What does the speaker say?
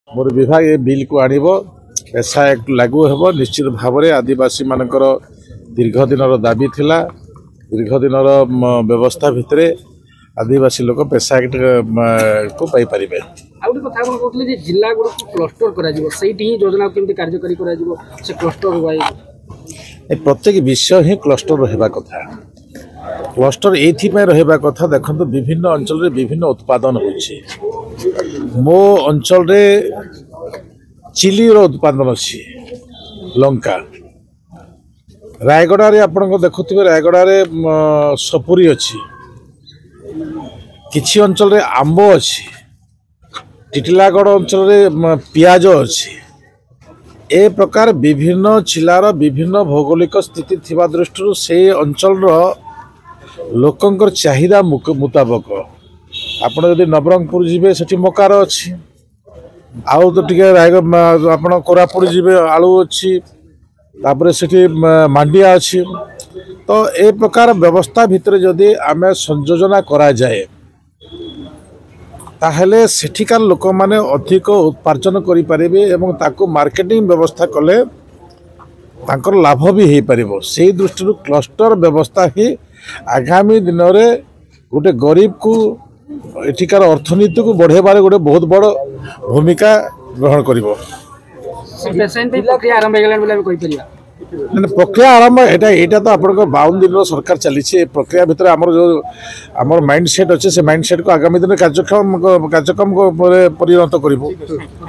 मोर विभाग ए बिल को आनिब पेशा एक्ट लागू हेब निश्चित भाव में आदिवासी मानकर दीर्घ दिन दाबी थिला दीर्घ दिन व्यवस्था भितर आदिवासी लोक पेशा एक्ट को पाई परिबे। आउटे कथा आपण कहतले जे जिल्ला गुड क्लस्टर करा जिवो सेठी योजना केमति कार्यकारी करा जिवो से क्लस्टर वाई प्रत्येक विषय ही क्लस्टर रहबा कथा। क्लस्टर एथि में रहबा कथा देखंतु विभिन्न अंचल रे विभिन्न उत्पादन होछि। मो अंचल रे चिली रो उत्पादन अछि लंका रायगड़ा रे आपण को देखुथिबे रायगड़ा रे सपुरी अछि किछि अंचल रे आंबो अछि टिटिलागढ़ अंचल रे पियाज अछि। ए प्रकार विभिन्न जिलार विभिन्न भौगोलिक स्थिति थिबा दृष्टि से अंचल लोकंकर चाहिदा मुताबक आपण जदि नवरंगपुर जीवे सेठी मकार अछि आउ तो टिके आपण कोरापुर जीवे आलू अछि तापरे सेठी मांडिया अछि। तो ए प्रकार व्यवस्था भितर जदि आमे संयोजना करा जाए ताहले सेठिकार लोक माने अधिक उपार्जन करि परिबे एवं ताको मार्केटिंग व्यवस्था कले तांकर लाभ भी हे परिबो। सेही दृष्टि क्लस्टर व्यवस्था ही आगामी दिन में गोटे गरीब को एठिकार अर्थनीति को बढ़ेबार गोटे बहुत बड़ भूमिका ग्रहण करिवो। प्रक्रिया आरंभ एटा तो आपन 52 दिन सरकार चली प्रक्रिया भितर आमर जो आमर माइंड सेट अच्छे से माइंड सेट को आगामी दिन कार्यक्रम परिणत करिवो।